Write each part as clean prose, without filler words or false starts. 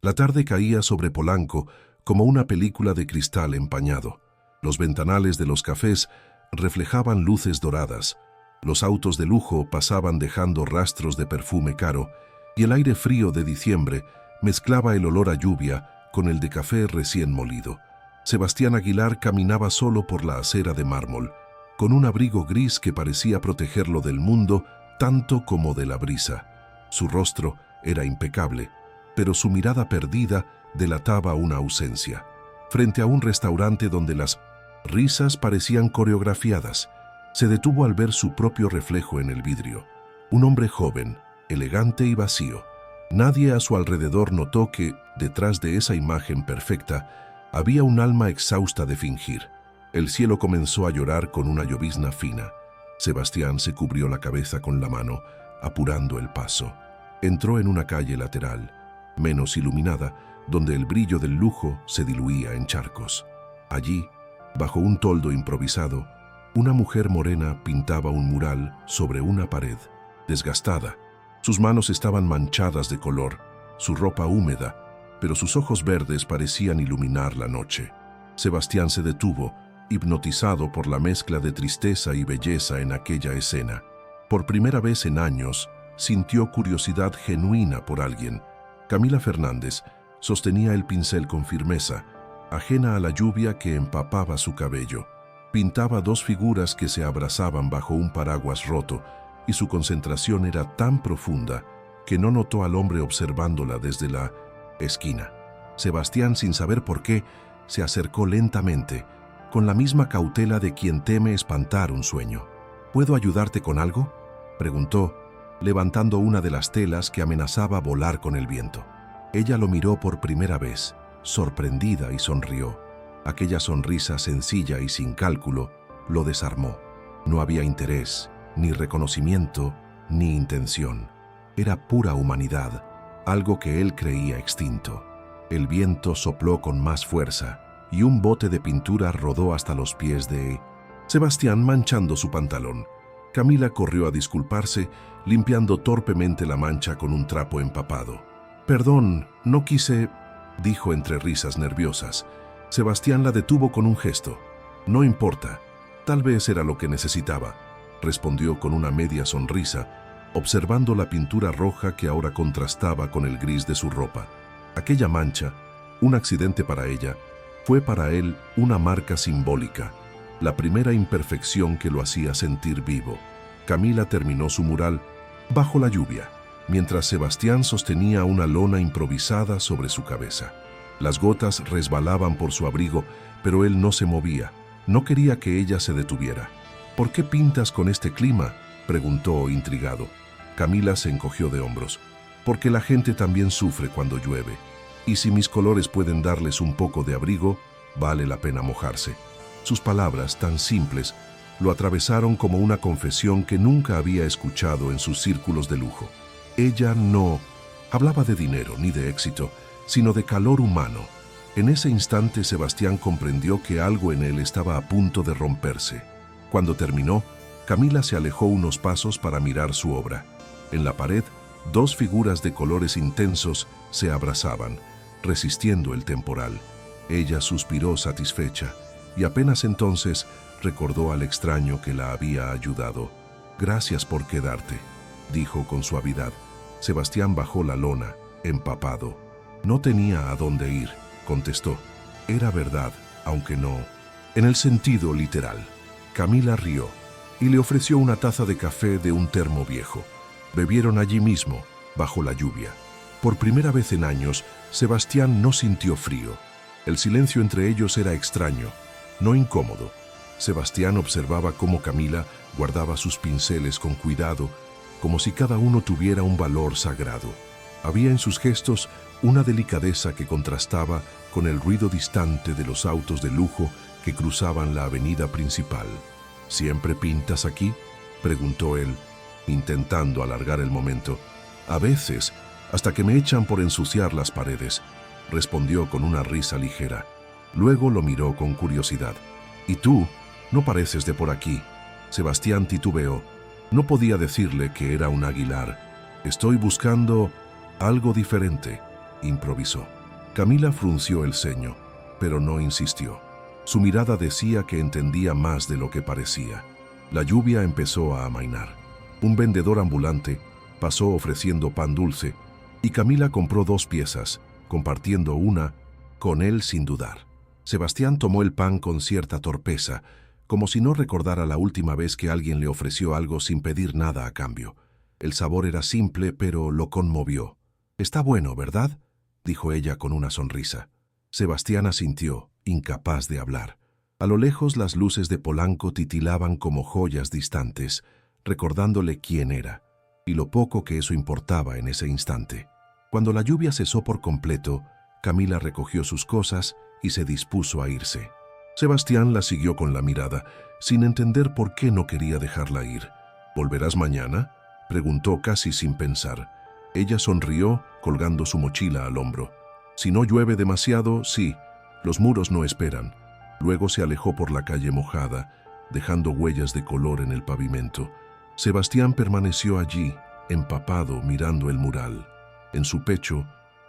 La tarde caía sobre Polanco como una película de cristal empañado. Los ventanales de los cafés reflejaban luces doradas, los autos de lujo pasaban dejando rastros de perfume caro y el aire frío de diciembre mezclaba el olor a lluvia con el de café recién molido. Sebastián Aguilar caminaba solo por la acera de mármol, con un abrigo gris que parecía protegerlo del mundo tanto como de la brisa. Su rostro era impecable, pero su mirada perdida delataba una ausencia. Frente a un restaurante donde las risas parecían coreografiadas, se detuvo al ver su propio reflejo en el vidrio. Un hombre joven, elegante y vacío. Nadie a su alrededor notó que, detrás de esa imagen perfecta, había un alma exhausta de fingir. El cielo comenzó a llorar con una llovizna fina. Sebastián se cubrió la cabeza con la mano, apurando el paso. Entró en una calle lateral, menos iluminada, donde el brillo del lujo se diluía en charcos. Allí, bajo un toldo improvisado, una mujer morena pintaba un mural sobre una pared, desgastada. Sus manos estaban manchadas de color, su ropa húmeda, pero sus ojos verdes parecían iluminar la noche. Sebastián se detuvo, hipnotizado por la mezcla de tristeza y belleza en aquella escena. Por primera vez en años, sintió curiosidad genuina por alguien. Camila Fernández sostenía el pincel con firmeza, ajena a la lluvia que empapaba su cabello. Pintaba dos figuras que se abrazaban bajo un paraguas roto, y su concentración era tan profunda que no notó al hombre observándola desde la esquina. Sebastián, sin saber por qué, se acercó lentamente, con la misma cautela de quien teme espantar un sueño. ¿Puedo ayudarte con algo?, preguntó, levantando una de las telas que amenazaba volar con el viento. Ella lo miró por primera vez, sorprendida, y sonrió. Aquella sonrisa sencilla y sin cálculo lo desarmó. No había interés, ni reconocimiento, ni intención. Era pura humanidad, algo que él creía extinto. El viento sopló con más fuerza y un bote de pintura rodó hasta los pies de Sebastián, manchando su pantalón. Camila corrió a disculparse, limpiando torpemente la mancha con un trapo empapado. «Perdón, no quise», dijo entre risas nerviosas. Sebastián la detuvo con un gesto. «No importa, tal vez era lo que necesitaba», respondió con una media sonrisa, observando la pintura roja que ahora contrastaba con el gris de su ropa. Aquella mancha, un accidente para ella, fue para él una marca simbólica, la primera imperfección que lo hacía sentir vivo. Camila terminó su mural bajo la lluvia, mientras Sebastián sostenía una lona improvisada sobre su cabeza. Las gotas resbalaban por su abrigo, pero él no se movía. No quería que ella se detuviera. «¿Por qué pintas con este clima?», preguntó intrigado. Camila se encogió de hombros. «Porque la gente también sufre cuando llueve. Y si mis colores pueden darles un poco de abrigo, vale la pena mojarse». Sus palabras, tan simples, lo atravesaron como una confesión que nunca había escuchado en sus círculos de lujo. Ella no hablaba de dinero ni de éxito, sino de calor humano. En ese instante Sebastián comprendió que algo en él estaba a punto de romperse. Cuando terminó, Camila se alejó unos pasos para mirar su obra. En la pared, dos figuras de colores intensos se abrazaban, resistiendo el temporal. Ella suspiró satisfecha, y apenas entonces recordó al extraño que la había ayudado. «Gracias por quedarte», dijo con suavidad. Sebastián bajó la lona, empapado. «No tenía a dónde ir», contestó. Era verdad, aunque no en el sentido literal. Camila rió y le ofreció una taza de café de un termo viejo. Bebieron allí mismo, bajo la lluvia. Por primera vez en años, Sebastián no sintió frío. El silencio entre ellos era extraño, no incómodo. Sebastián observaba cómo Camila guardaba sus pinceles con cuidado, como si cada uno tuviera un valor sagrado. Había en sus gestos una delicadeza que contrastaba con el ruido distante de los autos de lujo que cruzaban la avenida principal. «¿Siempre pintas aquí?», preguntó él, intentando alargar el momento. «A veces, hasta que me echan por ensuciar las paredes», respondió con una risa ligera. Luego lo miró con curiosidad. «¿Y tú? No pareces de por aquí». Sebastián titubeó. No podía decirle que era un Aguilar. «Estoy buscando algo diferente». improvisó. Camila frunció el ceño, pero no insistió. Su mirada decía que entendía más de lo que parecía. La lluvia empezó a amainar. Un vendedor ambulante pasó ofreciendo pan dulce y Camila compró 2 piezas, compartiendo una con él sin dudar. Sebastián tomó el pan con cierta torpeza, como si no recordara la última vez que alguien le ofreció algo sin pedir nada a cambio. El sabor era simple, pero lo conmovió. «Está bueno, ¿verdad?», dijo ella con una sonrisa. Sebastián asintió, incapaz de hablar. A lo lejos las luces de Polanco titilaban como joyas distantes, recordándole quién era, y lo poco que eso importaba en ese instante. Cuando la lluvia cesó por completo, Camila recogió sus cosas y se dispuso a irse. Sebastián la siguió con la mirada, sin entender por qué no quería dejarla ir. «¿Volverás mañana?», preguntó casi sin pensar. Ella sonrió, colgando su mochila al hombro. «Si no llueve demasiado, sí. Los muros no esperan». Luego se alejó por la calle mojada, dejando huellas de color en el pavimento. Sebastián permaneció allí, empapado, mirando el mural. En su pecho,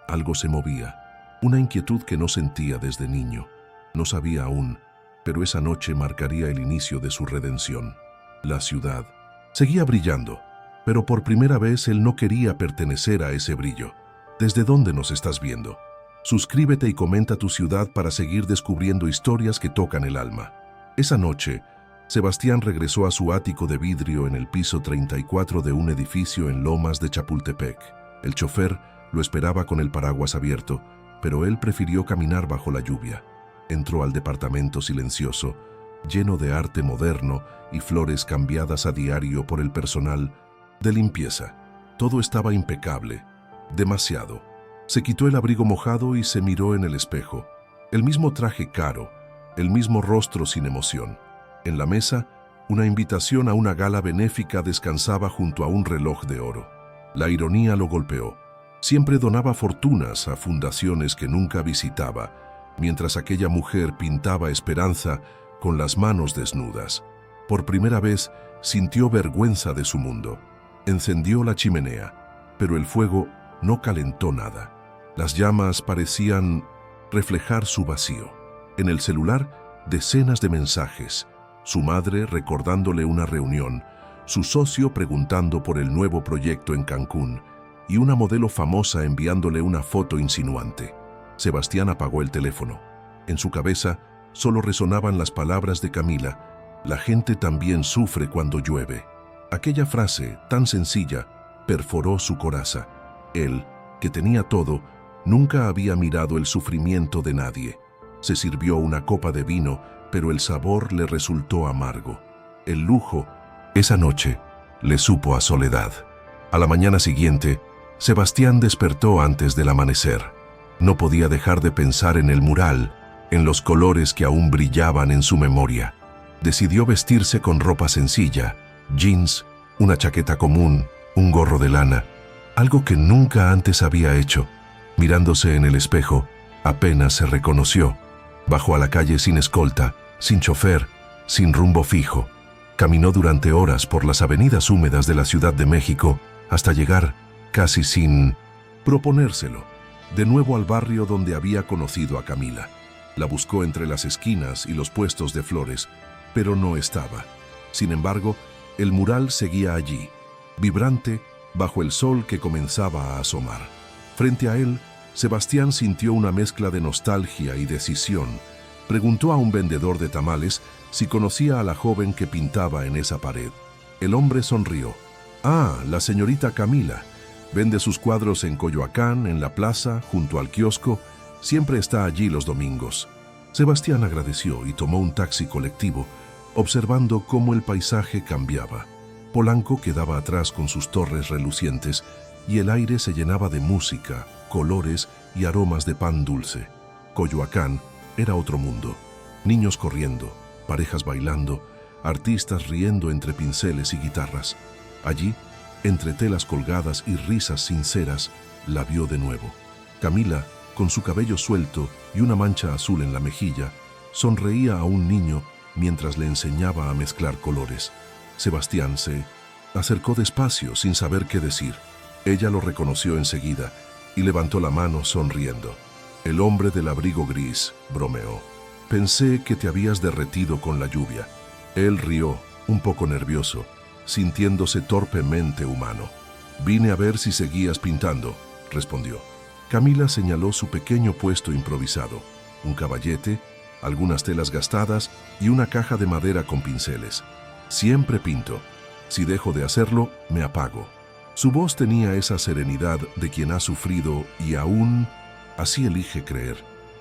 algo se movía, una inquietud que no sentía desde niño. No sabía aún, pero esa noche marcaría el inicio de su redención. La ciudad seguía brillando, pero por primera vez él no quería pertenecer a ese brillo. ¿Desde dónde nos estás viendo? Suscríbete y comenta tu ciudad para seguir descubriendo historias que tocan el alma. Esa noche, Sebastián regresó a su ático de vidrio en el piso 34 de un edificio en Lomas de Chapultepec. El chofer lo esperaba con el paraguas abierto, pero él prefirió caminar bajo la lluvia. Entró al departamento silencioso, lleno de arte moderno y flores cambiadas a diario por el personal de limpieza. Todo estaba impecable, demasiado. Se quitó el abrigo mojado y se miró en el espejo. El mismo traje caro, el mismo rostro sin emoción. En la mesa, una invitación a una gala benéfica descansaba junto a un reloj de oro. La ironía lo golpeó. Siempre donaba fortunas a fundaciones que nunca visitaba, mientras aquella mujer pintaba esperanza con las manos desnudas. Por primera vez sintió vergüenza de su mundo. Encendió la chimenea, pero el fuego no calentó nada. Las llamas parecían reflejar su vacío. En el celular, decenas de mensajes. Su madre recordándole una reunión, su socio preguntando por el nuevo proyecto en Cancún y una modelo famosa enviándole una foto insinuante. Sebastián apagó el teléfono. En su cabeza solo resonaban las palabras de Camila: «La gente también sufre cuando llueve». Aquella frase, tan sencilla, perforó su coraza. Él, que tenía todo, nunca había mirado el sufrimiento de nadie. Se sirvió una copa de vino, pero el sabor le resultó amargo. El lujo, esa noche, le supo a soledad. A la mañana siguiente, Sebastián despertó antes del amanecer. No podía dejar de pensar en el mural, en los colores que aún brillaban en su memoria. Decidió vestirse con ropa sencilla, jeans, una chaqueta común, un gorro de lana, algo que nunca antes había hecho. Mirándose en el espejo, apenas se reconoció. Bajó a la calle sin escolta, sin chofer, sin rumbo fijo. Caminó durante horas por las avenidas húmedas de la Ciudad de México hasta llegar, casi sin proponérselo, de nuevo al barrio donde había conocido a Camila. La buscó entre las esquinas y los puestos de flores, pero no estaba. Sin embargo, el mural seguía allí, vibrante, bajo el sol que comenzaba a asomar. Frente a él, Sebastián sintió una mezcla de nostalgia y decisión. Preguntó a un vendedor de tamales si conocía a la joven que pintaba en esa pared. El hombre sonrió. «Ah, la señorita Camila. Vende sus cuadros en Coyoacán, en la plaza, junto al kiosco. Siempre está allí los domingos». Sebastián agradeció y tomó un taxi colectivo, observando cómo el paisaje cambiaba. Polanco quedaba atrás con sus torres relucientes y el aire se llenaba de música, colores y aromas de pan dulce. Coyoacán era otro mundo. Niños corriendo, parejas bailando, artistas riendo entre pinceles y guitarras. Allí, entre telas colgadas y risas sinceras, la vio de nuevo. Camila, con su cabello suelto y una mancha azul en la mejilla, sonreía a un niño mientras le enseñaba a mezclar colores. Sebastián se acercó despacio sin saber qué decir. Ella lo reconoció enseguida y levantó la mano sonriendo. El hombre del abrigo gris bromeó. Pensé que te habías derretido con la lluvia. Él rió, un poco nervioso, sintiéndose torpemente humano. Vine a ver si seguías pintando, respondió. Camila señaló su pequeño puesto improvisado, un caballete, algunas telas gastadas y una caja de madera con pinceles. Siempre pinto. Si dejo de hacerlo, me apago. Su voz tenía esa serenidad de quien ha sufrido y aún así elige creer.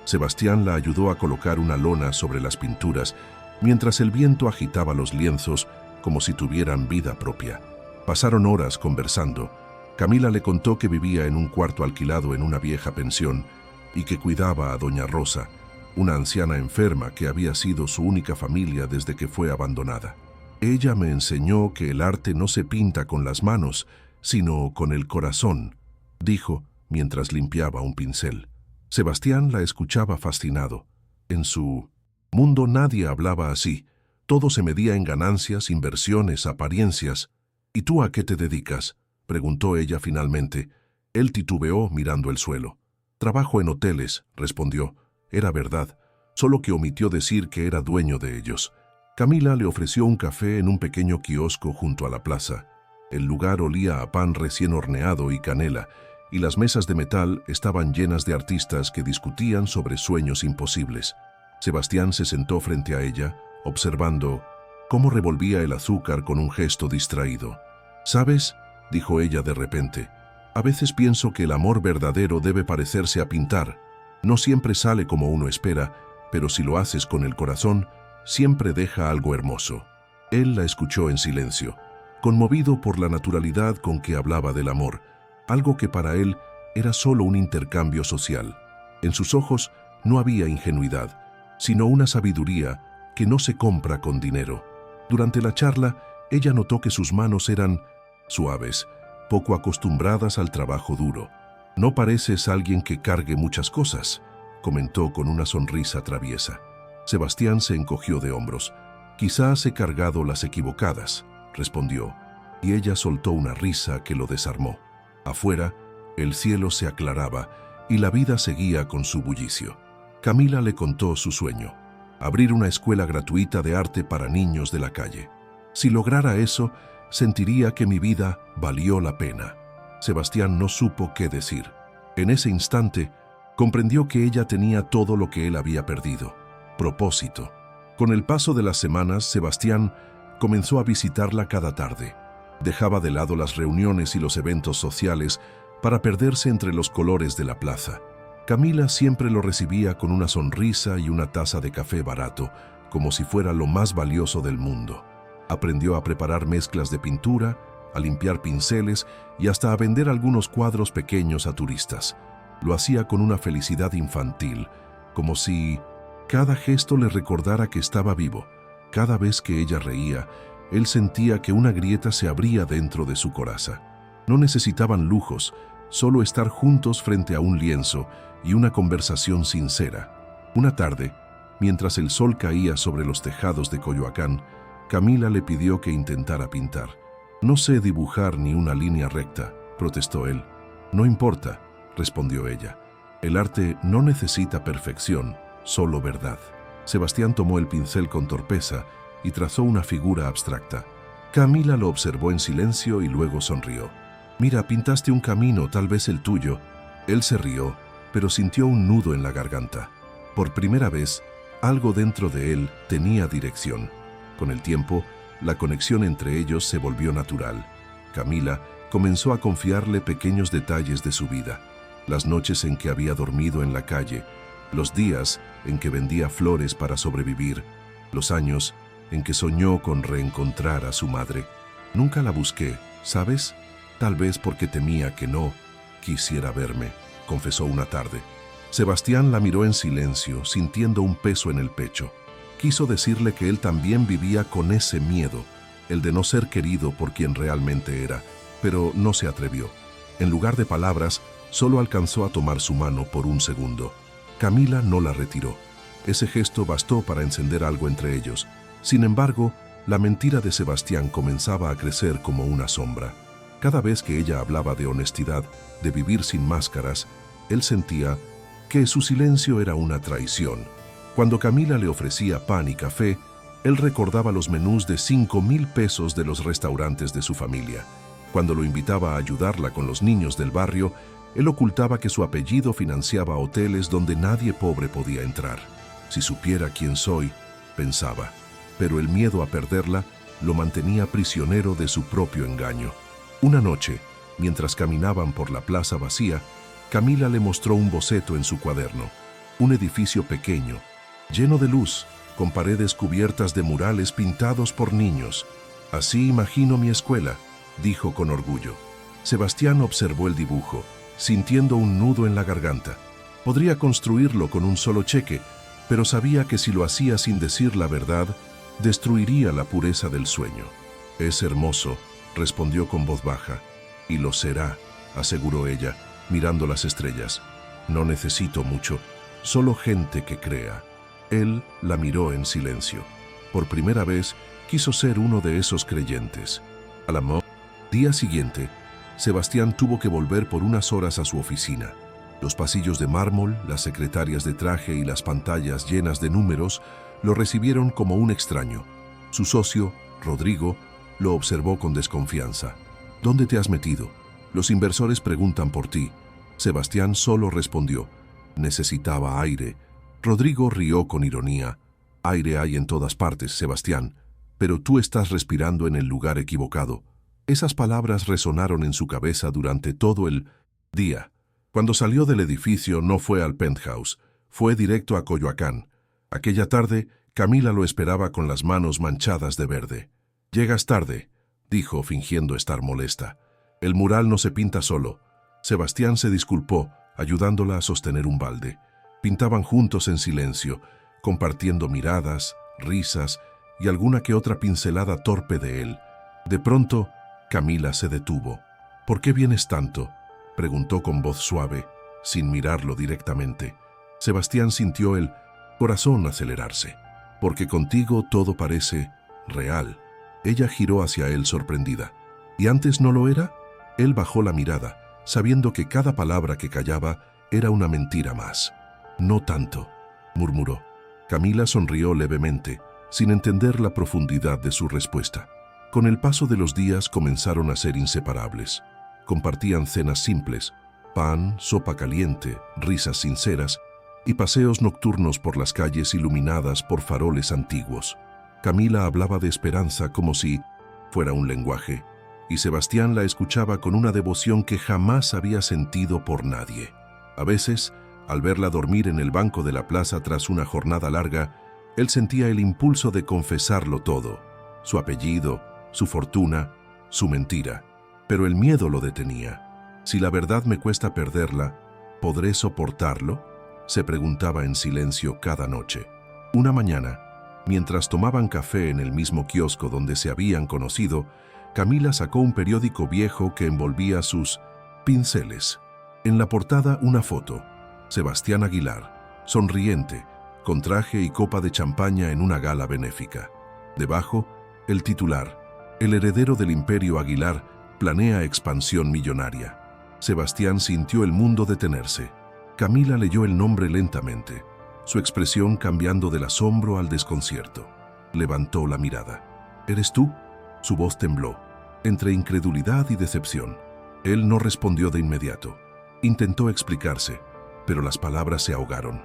Sebastián la ayudó a colocar una lona sobre las pinturas, mientras el viento agitaba los lienzos como si tuvieran vida propia. Pasaron horas conversando. Camila le contó que vivía en un cuarto alquilado en una vieja pensión y que cuidaba a doña Rosa, una anciana enferma que había sido su única familia desde que fue abandonada. Ella me enseñó que el arte no se pinta con las manos, sino con el corazón, dijo mientras limpiaba un pincel. Sebastián la escuchaba fascinado. En su mundo nadie hablaba así. Todo se medía en ganancias, inversiones, apariencias. ¿Y tú a qué te dedicas?, preguntó ella finalmente. Él titubeó mirando el suelo. Trabajo en hoteles, respondió. Era verdad, solo que omitió decir que era dueño de ellos. Camila le ofreció un café en un pequeño kiosco junto a la plaza. El lugar olía a pan recién horneado y canela, y las mesas de metal estaban llenas de artistas que discutían sobre sueños imposibles. Sebastián se sentó frente a ella, observando cómo revolvía el azúcar con un gesto distraído. «¿Sabes?», dijo ella de repente, «a veces pienso que el amor verdadero debe parecerse a pintar. No siempre sale como uno espera, pero si lo haces con el corazón, siempre deja algo hermoso». Él la escuchó en silencio, conmovido por la naturalidad con que hablaba del amor, algo que para él era solo un intercambio social. En sus ojos no había ingenuidad, sino una sabiduría que no se compra con dinero. Durante la charla, ella notó que sus manos eran suaves, poco acostumbradas al trabajo duro. «No pareces alguien que cargue muchas cosas», comentó con una sonrisa traviesa. Sebastián se encogió de hombros. «Quizás he cargado las equivocadas», respondió, y ella soltó una risa que lo desarmó. Afuera, el cielo se aclaraba y la vida seguía con su bullicio. Camila le contó su sueño: abrir una escuela gratuita de arte para niños de la calle. Si lograra eso, sentiría que mi vida valió la pena. Sebastián no supo qué decir. En ese instante, comprendió que ella tenía todo lo que él había perdido: propósito. Con el paso de las semanas, Sebastián comenzó a visitarla cada tarde. Dejaba de lado las reuniones y los eventos sociales para perderse entre los colores de la plaza. Camila siempre lo recibía con una sonrisa y una taza de café barato, como si fuera lo más valioso del mundo. Aprendió a preparar mezclas de pintura, a limpiar pinceles y hasta a vender algunos cuadros pequeños a turistas. Lo hacía con una felicidad infantil, como si cada gesto le recordara que estaba vivo. Cada vez que ella reía, él sentía que una grieta se abría dentro de su coraza. No necesitaban lujos, solo estar juntos frente a un lienzo y una conversación sincera. Una tarde, mientras el sol caía sobre los tejados de Coyoacán, Camila le pidió que intentara pintar. «No sé dibujar ni una línea recta», protestó él. «No importa», respondió ella. «El arte no necesita perfección, solo verdad». Sebastián tomó el pincel con torpeza y trazó una figura abstracta. Camila lo observó en silencio y luego sonrió. «Mira, pintaste un camino, tal vez el tuyo». Él se rió, pero sintió un nudo en la garganta. Por primera vez, algo dentro de él tenía dirección. Con el tiempo, la conexión entre ellos se volvió natural. Camila comenzó a confiarle pequeños detalles de su vida: las noches en que había dormido en la calle, los días en que vendía flores para sobrevivir, los años en que soñó con reencontrar a su madre. «Nunca la busqué, ¿sabes? Tal vez porque temía que no quisiera verme», confesó una tarde. Sebastián la miró en silencio, sintiendo un peso en el pecho. Quiso decirle que él también vivía con ese miedo, el de no ser querido por quien realmente era, pero no se atrevió. En lugar de palabras, solo alcanzó a tomar su mano por un segundo. Camila no la retiró. Ese gesto bastó para encender algo entre ellos. Sin embargo, la mentira de Sebastián comenzaba a crecer como una sombra. Cada vez que ella hablaba de honestidad, de vivir sin máscaras, él sentía que su silencio era una traición. Cuando Camila le ofrecía pan y café, él recordaba los menús de 5,000 pesos de los restaurantes de su familia. Cuando lo invitaba a ayudarla con los niños del barrio, él ocultaba que su apellido financiaba hoteles donde nadie pobre podía entrar. Si supiera quién soy, pensaba, pero el miedo a perderla lo mantenía prisionero de su propio engaño. Una noche, mientras caminaban por la plaza vacía, Camila le mostró un boceto en su cuaderno. Un edificio pequeño, lleno de luz, con paredes cubiertas de murales pintados por niños. «Así imagino mi escuela», dijo con orgullo. Sebastián observó el dibujo, sintiendo un nudo en la garganta. Podría construirlo con un solo cheque, pero sabía que si lo hacía sin decir la verdad, destruiría la pureza del sueño. «Es hermoso», respondió con voz baja. «Y lo será», aseguró ella, mirando las estrellas. «No necesito mucho, solo gente que crea». Él la miró en silencio. Por primera vez, quiso ser uno de esos creyentes. Al día siguiente, Sebastián tuvo que volver por unas horas a su oficina. Los pasillos de mármol, las secretarias de traje y las pantallas llenas de números lo recibieron como un extraño. Su socio, Rodrigo, lo observó con desconfianza. «¿Dónde te has metido? Los inversores preguntan por ti». Sebastián solo respondió: «Necesitaba aire». Rodrigo rió con ironía. «Aire hay en todas partes, Sebastián, pero tú estás respirando en el lugar equivocado». Esas palabras resonaron en su cabeza durante todo el día. Cuando salió del edificio no fue al penthouse, fue directo a Coyoacán. Aquella tarde, Camila lo esperaba con las manos manchadas de verde. «Llegas tarde», dijo fingiendo estar molesta. «El mural no se pinta solo». Sebastián se disculpó, ayudándola a sostener un balde. Pintaban juntos en silencio, compartiendo miradas, risas y alguna que otra pincelada torpe de él. De pronto, Camila se detuvo. «¿Por qué vienes tanto?», preguntó con voz suave, sin mirarlo directamente. Sebastián sintió el corazón acelerarse. «Porque contigo todo parece real». Ella giró hacia él sorprendida. «¿Y antes no lo era?». Él bajó la mirada, sabiendo que cada palabra que callaba era una mentira más. «No tanto», murmuró. Camila sonrió levemente, sin entender la profundidad de su respuesta. Con el paso de los días comenzaron a ser inseparables. Compartían cenas simples, pan, sopa caliente, risas sinceras y paseos nocturnos por las calles iluminadas por faroles antiguos. Camila hablaba de esperanza como si fuera un lenguaje, y Sebastián la escuchaba con una devoción que jamás había sentido por nadie. A veces, al verla dormir en el banco de la plaza tras una jornada larga, él sentía el impulso de confesarlo todo: su apellido, su fortuna, su mentira. Pero el miedo lo detenía. «Si la verdad me cuesta perderla, ¿podré soportarlo?», se preguntaba en silencio cada noche. Una mañana, mientras tomaban café en el mismo kiosco donde se habían conocido, Camila sacó un periódico viejo que envolvía sus pinceles. En la portada una foto: Sebastián Aguilar, sonriente, con traje y copa de champaña en una gala benéfica. Debajo, el titular: «El heredero del imperio Aguilar planea expansión millonaria». Sebastián sintió el mundo detenerse. Camila leyó el nombre lentamente, su expresión cambiando del asombro al desconcierto. Levantó la mirada. «¿Eres tú?». Su voz tembló, entre incredulidad y decepción. Él no respondió de inmediato. Intentó explicarse, pero las palabras se ahogaron.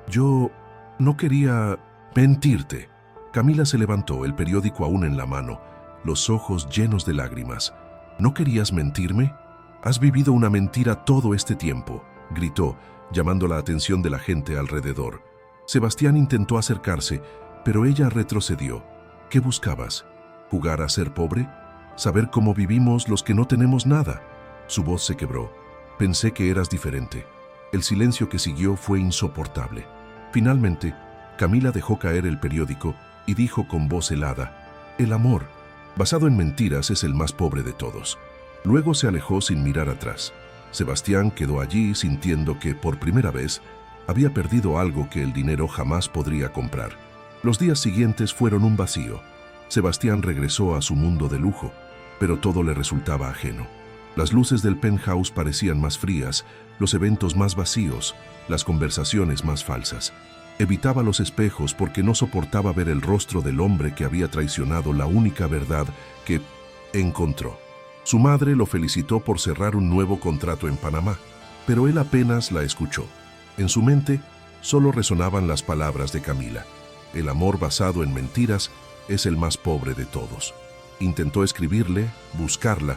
«Yo no quería mentirte». Camila se levantó, el periódico aún en la mano, los ojos llenos de lágrimas. «¿No querías mentirme? Has vivido una mentira todo este tiempo», gritó, llamando la atención de la gente alrededor. Sebastián intentó acercarse, pero ella retrocedió. «¿Qué buscabas? ¿Jugar a ser pobre? ¿Saber cómo vivimos los que no tenemos nada?». Su voz se quebró. «Pensé que eras diferente». El silencio que siguió fue insoportable. Finalmente, Camila dejó caer el periódico y dijo con voz helada: «El amor, basado en mentiras, es el más pobre de todos». Luego se alejó sin mirar atrás. Sebastián quedó allí sintiendo que, por primera vez, había perdido algo que el dinero jamás podría comprar. Los días siguientes fueron un vacío. Sebastián regresó a su mundo de lujo, pero todo le resultaba ajeno. Las luces del penthouse parecían más frías, los eventos más vacíos, las conversaciones más falsas. Evitaba los espejos porque no soportaba ver el rostro del hombre que había traicionado la única verdad que encontró. Su madre lo felicitó por cerrar un nuevo contrato en Panamá, pero él apenas la escuchó. En su mente solo resonaban las palabras de Camila. El amor basado en mentiras es el más pobre de todos. Intentó escribirle, buscarla.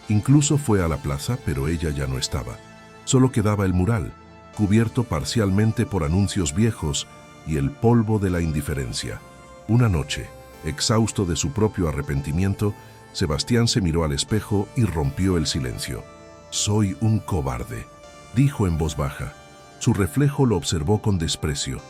Incluso fue a la plaza, pero ella ya no estaba. Solo quedaba el mural, cubierto parcialmente por anuncios viejos y el polvo de la indiferencia. Una noche, exhausto de su propio arrepentimiento, Sebastián se miró al espejo y rompió el silencio. «Soy un cobarde», dijo en voz baja. Su reflejo lo observó con desprecio.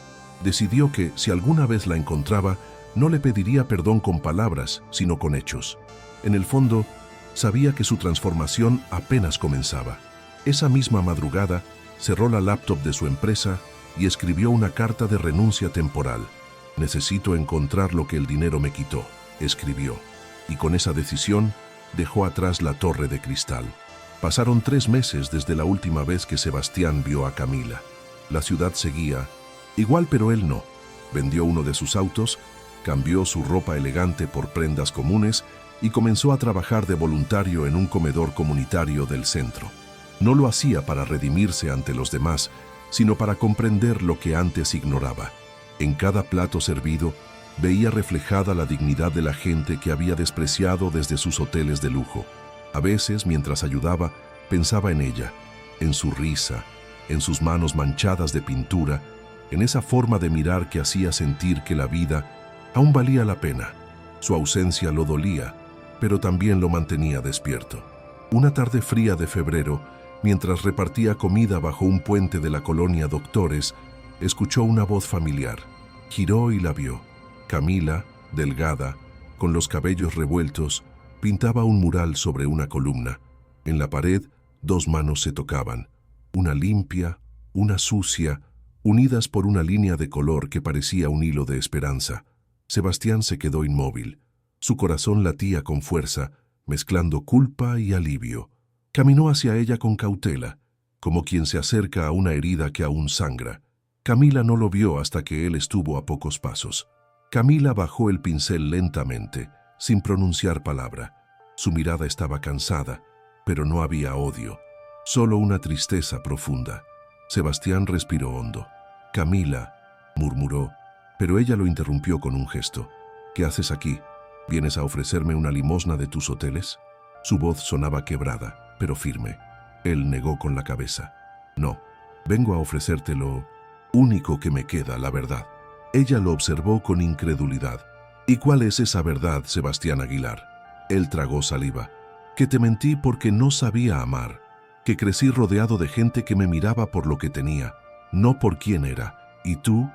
Decidió que, si alguna vez la encontraba, no le pediría perdón con palabras, sino con hechos. En el fondo, sabía que su transformación apenas comenzaba. Esa misma madrugada, cerró la laptop de su empresa y escribió una carta de renuncia temporal. «Necesito encontrar lo que el dinero me quitó», escribió. Y con esa decisión, dejó atrás la torre de cristal. Pasaron 3 meses desde la última vez que Sebastián vio a Camila. La ciudad seguía igual, pero él no. Vendió uno de sus autos, cambió su ropa elegante por prendas comunes y comenzó a trabajar de voluntario en un comedor comunitario del centro. No lo hacía para redimirse ante los demás, sino para comprender lo que antes ignoraba. En cada plato servido, veía reflejada la dignidad de la gente que había despreciado desde sus hoteles de lujo. A veces, mientras ayudaba, pensaba en ella, en su risa, en sus manos manchadas de pintura, en esa forma de mirar que hacía sentir que la vida aún valía la pena. Su ausencia lo dolía, pero también lo mantenía despierto. Una tarde fría de febrero, mientras repartía comida bajo un puente de la colonia Doctores, escuchó una voz familiar. Giró y la vio. Camila, delgada, con los cabellos revueltos, pintaba un mural sobre una columna. En la pared, 2 manos se tocaban, una limpia, una sucia, unidas por una línea de color que parecía un hilo de esperanza. Sebastián se quedó inmóvil. Su corazón latía con fuerza, mezclando culpa y alivio. Caminó hacia ella con cautela, como quien se acerca a una herida que aún sangra. Camila no lo vio hasta que él estuvo a pocos pasos. Camila bajó el pincel lentamente, sin pronunciar palabra. Su mirada estaba cansada, pero no había odio, solo una tristeza profunda. Sebastián respiró hondo. «Camila», murmuró, pero ella lo interrumpió con un gesto. «¿Qué haces aquí? ¿Vienes a ofrecerme una limosna de tus hoteles?» Su voz sonaba quebrada, pero firme. Él negó con la cabeza. «No, vengo a ofrecerte lo único que me queda, la verdad». Ella lo observó con incredulidad. «¿Y cuál es esa verdad, Sebastián Aguilar?» Él tragó saliva. «Que te mentí porque no sabía amar, que crecí rodeado de gente que me miraba por lo que tenía, no por quién era. Y tú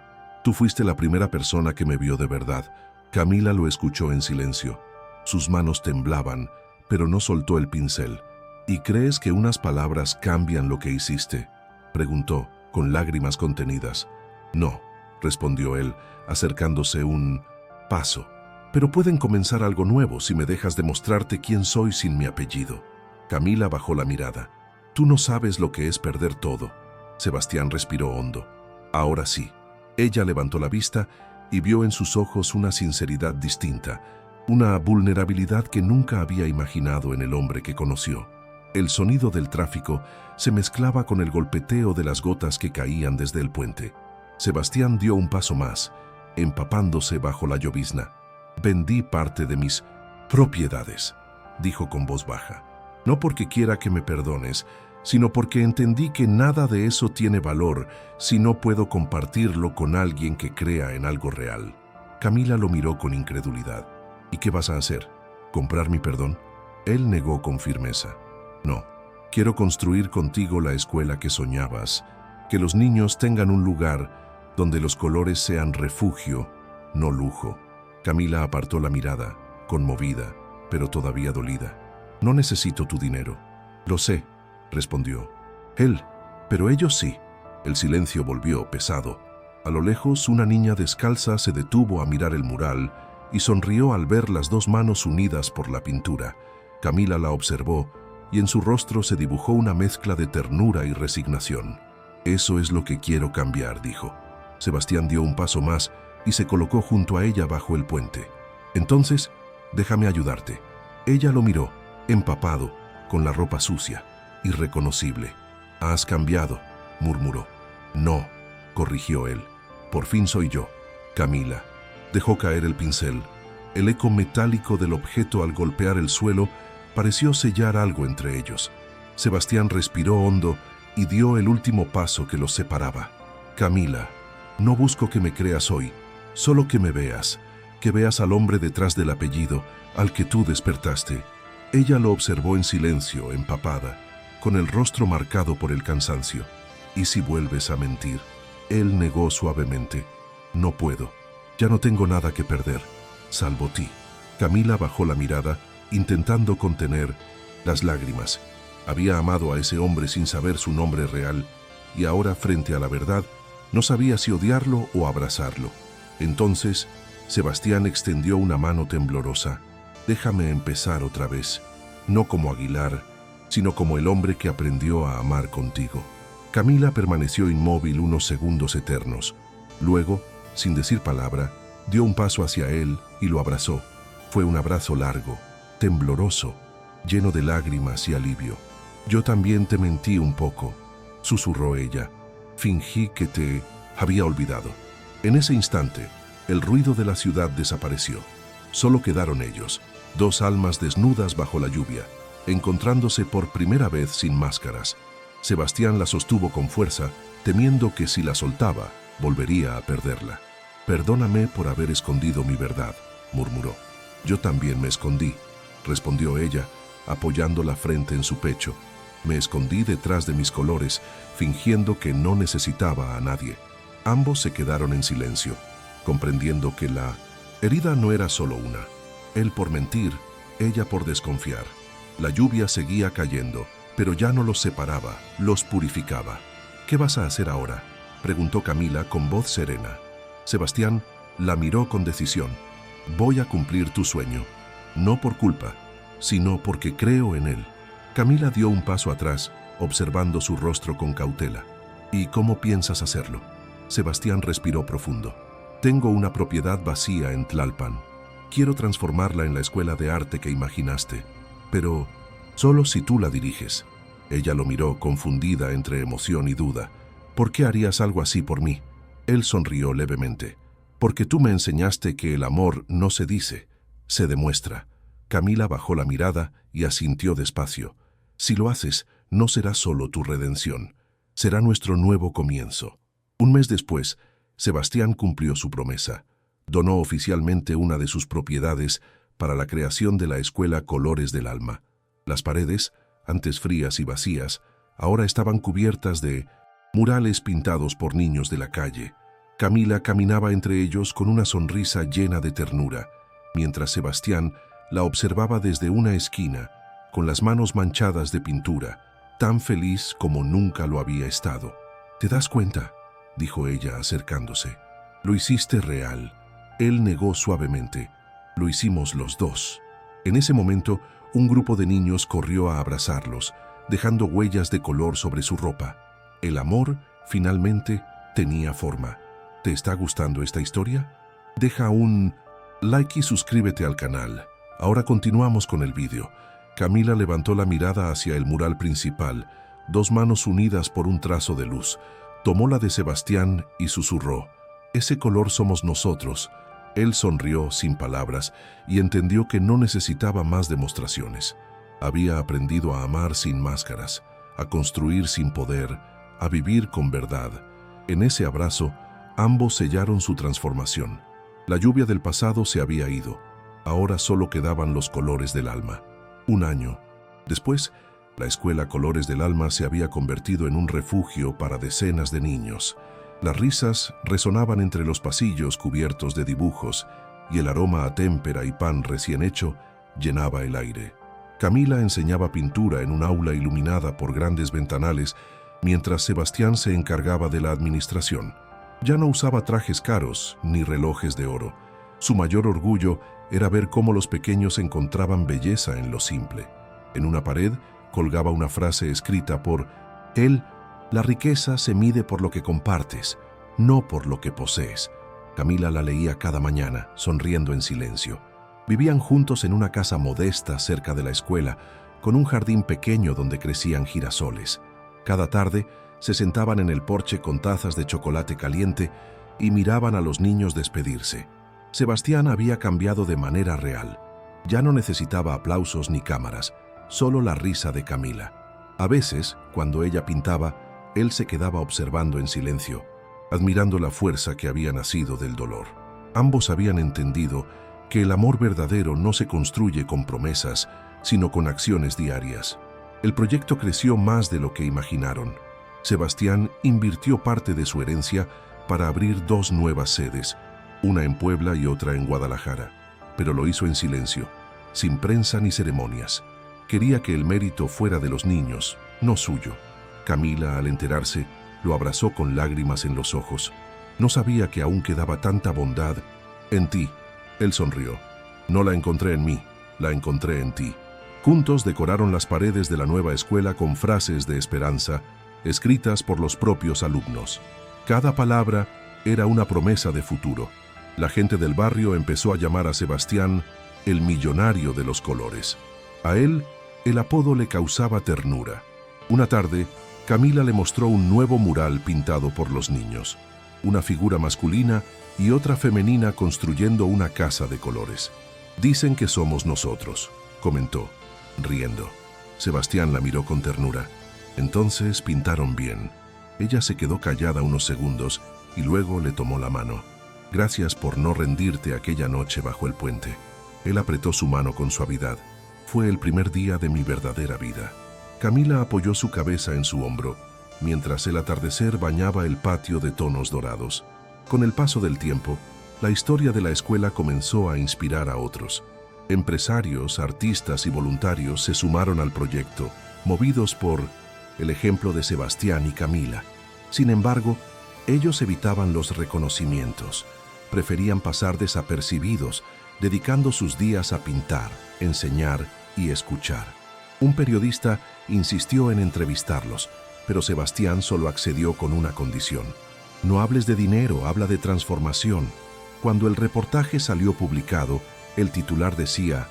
fuiste la primera persona que me vio de verdad». Camila lo escuchó en silencio. Sus manos temblaban, pero no soltó el pincel. «¿Y crees que unas palabras cambian lo que hiciste?», preguntó, con lágrimas contenidas. «No», respondió él, acercándose un paso. «Pero pueden comenzar algo nuevo si me dejas demostrarte quién soy sin mi apellido». Camila bajó la mirada. «Tú no sabes lo que es perder todo». Sebastián respiró hondo. «Ahora sí». Ella levantó la vista y vio en sus ojos una sinceridad distinta, una vulnerabilidad que nunca había imaginado en el hombre que conoció. El sonido del tráfico se mezclaba con el golpeteo de las gotas que caían desde el puente. Sebastián dio un paso más, empapándose bajo la llovizna. «Vendí parte de mis propiedades», dijo con voz baja. «No porque quiera que me perdones, sino porque entendí que nada de eso tiene valor si no puedo compartirlo con alguien que crea en algo real». Camila lo miró con incredulidad. «¿Y qué vas a hacer? ¿Comprar mi perdón?». Él negó con firmeza. «No, quiero construir contigo la escuela que soñabas, que los niños tengan un lugar donde los colores sean refugio, no lujo». Camila apartó la mirada, conmovida, pero todavía dolida. «No necesito tu dinero». «Lo sé», respondió. «Él, pero ellos sí». El silencio volvió pesado. A lo lejos, una niña descalza se detuvo a mirar el mural y sonrió al ver las 2 manos unidas por la pintura. Camila la observó, y en su rostro se dibujó una mezcla de ternura y resignación. «Eso es lo que quiero cambiar», dijo. Sebastián dio un paso más y se colocó junto a ella bajo el puente. «Entonces, déjame ayudarte». Ella lo miró, empapado, con la ropa sucia, irreconocible. «Has cambiado», murmuró. «No», corrigió él. «Por fin soy yo, Camila». Dejó caer el pincel. El eco metálico del objeto al golpear el suelo pareció sellar algo entre ellos. Sebastián respiró hondo y dio el último paso que los separaba. «Camila, no busco que me creas hoy, solo que me veas, que veas al hombre detrás del apellido al que tú despertaste». Ella lo observó en silencio, empapada, con el rostro marcado por el cansancio. «¿Y si vuelves a mentir?». Él negó suavemente. «No puedo, ya no tengo nada que perder, salvo ti». Camila bajó la mirada, intentando contener las lágrimas. Había amado a ese hombre sin saber su nombre real, y ahora, frente a la verdad, no sabía si odiarlo o abrazarlo. Entonces, Sebastián extendió una mano temblorosa. «Déjame empezar otra vez, no como Aguilar, sino como el hombre que aprendió a amar contigo». Camila permaneció inmóvil unos segundos eternos. Luego, sin decir palabra, dio un paso hacia él y lo abrazó. Fue un abrazo largo, tembloroso, lleno de lágrimas y alivio. «Yo también te mentí un poco», susurró ella. «Fingí que te había olvidado». En ese instante, el ruido de la ciudad desapareció. Solo quedaron ellos, dos almas desnudas bajo la lluvia, encontrándose por primera vez sin máscaras. Sebastián la sostuvo con fuerza, temiendo que si la soltaba, volvería a perderla. «Perdóname por haber escondido mi verdad», murmuró. «Yo también me escondí», respondió ella, apoyando la frente en su pecho. «Me escondí detrás de mis colores, fingiendo que no necesitaba a nadie». Ambos se quedaron en silencio, comprendiendo que la herida no era solo una. Él por mentir, ella por desconfiar. La lluvia seguía cayendo, pero ya no los separaba, los purificaba. «¿Qué vas a hacer ahora?», preguntó Camila con voz serena. Sebastián la miró con decisión. «Voy a cumplir tu sueño, no por culpa, sino porque creo en él». Camila dio un paso atrás, observando su rostro con cautela. «¿Y cómo piensas hacerlo?». Sebastián respiró profundo. «Tengo una propiedad vacía en Tlalpan. Quiero transformarla en la escuela de arte que imaginaste, pero solo si tú la diriges». Ella lo miró confundida entre emoción y duda. «¿Por qué harías algo así por mí?». Él sonrió levemente. «Porque tú me enseñaste que el amor no se dice, se demuestra». Camila bajó la mirada y asintió despacio. «Si lo haces, no será solo tu redención, será nuestro nuevo comienzo». Un mes después, Sebastián cumplió su promesa. Donó oficialmente una de sus propiedades para la creación de la escuela Colores del Alma. Las paredes, antes frías y vacías, ahora estaban cubiertas de murales pintados por niños de la calle. Camila caminaba entre ellos con una sonrisa llena de ternura, mientras Sebastián la observaba desde una esquina, con las manos manchadas de pintura, tan feliz como nunca lo había estado. «¿Te das cuenta?», dijo ella acercándose. «Lo hiciste real». Él negó suavemente. «Lo hicimos los dos». En ese momento, un grupo de niños corrió a abrazarlos, dejando huellas de color sobre su ropa. El amor, finalmente, tenía forma. ¿Te está gustando esta historia? Deja un like y suscríbete al canal. Ahora continuamos con el vídeo. Camila levantó la mirada hacia el mural principal, dos manos unidas por un trazo de luz. Tomó la de Sebastián y susurró: «Ese color somos nosotros». Él sonrió sin palabras y entendió que no necesitaba más demostraciones. Había aprendido a amar sin máscaras, a construir sin poder, a vivir con verdad. En ese abrazo, ambos sellaron su transformación. La lluvia del pasado se había ido. Ahora solo quedaban los colores del alma. Un año después, la escuela Colores del Alma se había convertido en un refugio para decenas de niños. Las risas resonaban entre los pasillos cubiertos de dibujos y el aroma a témpera y pan recién hecho llenaba el aire. Camila enseñaba pintura en un aula iluminada por grandes ventanales, mientras Sebastián se encargaba de la administración. Ya no usaba trajes caros ni relojes de oro. Su mayor orgullo era ver cómo los pequeños encontraban belleza en lo simple. En una pared colgaba una frase escrita por él: la riqueza se mide por lo que compartes, no por lo que posees. Camila la leía cada mañana, sonriendo en silencio. Vivían juntos en una casa modesta cerca de la escuela, con un jardín pequeño donde crecían girasoles. Cada tarde se sentaban en el porche con tazas de chocolate caliente y miraban a los niños despedirse. Sebastián había cambiado de manera real. Ya no necesitaba aplausos ni cámaras, solo la risa de Camila. A veces, cuando ella pintaba, él se quedaba observando en silencio, admirando la fuerza que había nacido del dolor. Ambos habían entendido que el amor verdadero no se construye con promesas, sino con acciones diarias. El proyecto creció más de lo que imaginaron. Sebastián invirtió parte de su herencia para abrir 2 nuevas sedes, una en Puebla y otra en Guadalajara, pero lo hizo en silencio, sin prensa ni ceremonias. Quería que el mérito fuera de los niños, no suyo. Camila, al enterarse, lo abrazó con lágrimas en los ojos. No sabía que aún quedaba tanta bondad en ti. Él sonrió. No la encontré en mí, la encontré en ti. Juntos decoraron las paredes de la nueva escuela con frases de esperanza, escritas por los propios alumnos. Cada palabra era una promesa de futuro. La gente del barrio empezó a llamar a Sebastián el millonario de los colores. A él, el apodo le causaba ternura. Una tarde, Camila le mostró un nuevo mural pintado por los niños. Una figura masculina y otra femenina construyendo una casa de colores. «Dicen que somos nosotros», comentó, riendo. Sebastián la miró con ternura. Entonces pintaron bien. Ella se quedó callada unos segundos y luego le tomó la mano. «Gracias por no rendirte aquella noche bajo el puente». Él apretó su mano con suavidad. «Fue el primer día de mi verdadera vida». Camila apoyó su cabeza en su hombro, mientras el atardecer bañaba el patio de tonos dorados. Con el paso del tiempo, la historia de la escuela comenzó a inspirar a otros. Empresarios, artistas y voluntarios se sumaron al proyecto, movidos por el ejemplo de Sebastián y Camila. Sin embargo, ellos evitaban los reconocimientos. Preferían pasar desapercibidos, dedicando sus días a pintar, enseñar y escuchar. Un periodista insistió en entrevistarlos, pero Sebastián solo accedió con una condición. «No hables de dinero, habla de transformación». Cuando el reportaje salió publicado, el titular decía: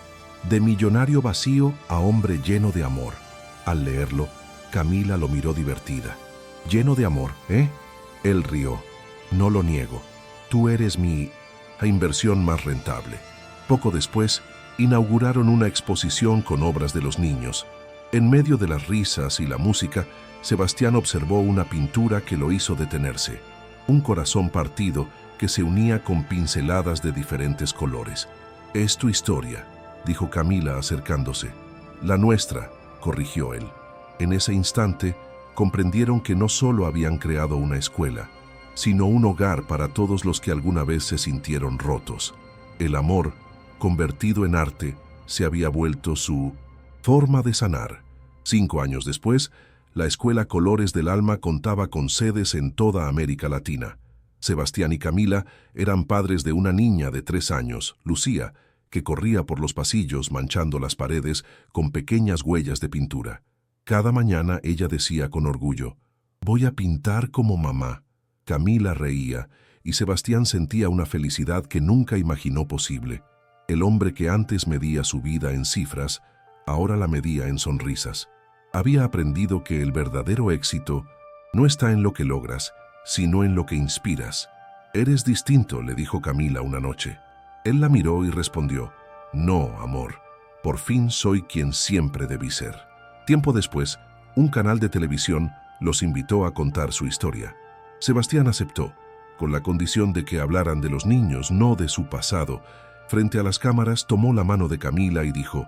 «De millonario vacío a hombre lleno de amor». Al leerlo, Camila lo miró divertida. «¿Lleno de amor, eh?» Él rió. «No lo niego. Tú eres mi inversión más rentable». Poco después, inauguraron una exposición con obras de los niños. En medio de las risas y la música, Sebastián observó una pintura que lo hizo detenerse. Un corazón partido que se unía con pinceladas de diferentes colores. «Es tu historia», dijo Camila acercándose. «La nuestra», corrigió él. En ese instante, comprendieron que no solo habían creado una escuela, sino un hogar para todos los que alguna vez se sintieron rotos. El amor, convertido en arte, se había vuelto su forma de sanar. 5 años después, la Escuela Colores del Alma contaba con sedes en toda América Latina. Sebastián y Camila eran padres de una niña de 3 años, Lucía, que corría por los pasillos manchando las paredes con pequeñas huellas de pintura. Cada mañana ella decía con orgullo: «Voy a pintar como mamá». Camila reía y Sebastián sentía una felicidad que nunca imaginó posible. El hombre que antes medía su vida en cifras, ahora la medía en sonrisas. Había aprendido que el verdadero éxito no está en lo que logras, sino en lo que inspiras. «Eres distinto», le dijo Camila una noche. Él la miró y respondió: «No, amor, por fin soy quien siempre debí ser». Tiempo después, un canal de televisión los invitó a contar su historia. Sebastián aceptó, con la condición de que hablaran de los niños, no de su pasado. Frente a las cámaras tomó la mano de Camila y dijo: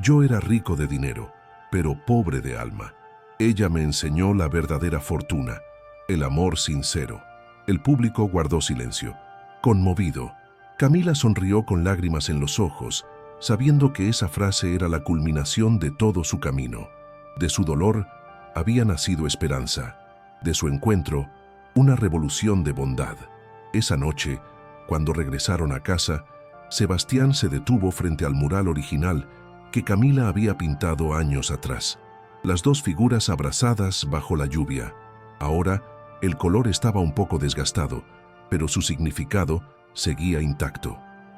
«Yo era rico de dinero, pero pobre de alma. Ella me enseñó la verdadera fortuna, el amor sincero». El público guardó silencio, conmovido. Camila sonrió con lágrimas en los ojos, sabiendo que esa frase era la culminación de todo su camino. De su dolor había nacido esperanza. De su encuentro, una revolución de bondad. Esa noche, cuando regresaron a casa, Sebastián se detuvo frente al mural original que Camila había pintado años atrás. Las dos figuras abrazadas bajo la lluvia. Ahora, el color estaba un poco desgastado, pero su significado seguía intacto.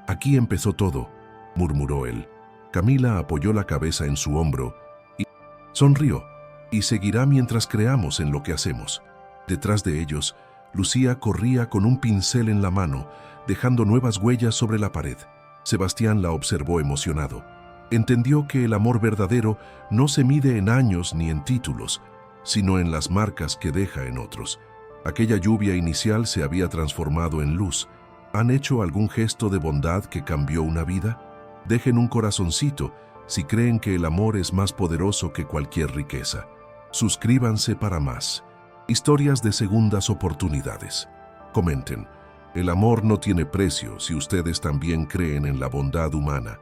«Aquí empezó todo», murmuró él. Camila apoyó la cabeza en su hombro y sonrió. «Y seguirá mientras creamos en lo que hacemos». Detrás de ellos, Lucía corría con un pincel en la mano, dejando nuevas huellas sobre la pared. Sebastián la observó emocionado. Entendió que el amor verdadero no se mide en años ni en títulos, sino en las marcas que deja en otros. Aquella lluvia inicial se había transformado en luz. ¿Han hecho algún gesto de bondad que cambió una vida? Dejen un corazoncito si creen que el amor es más poderoso que cualquier riqueza. Suscríbanse para más. Historias de segundas oportunidades. Comenten. El amor no tiene precio si ustedes también creen en la bondad humana.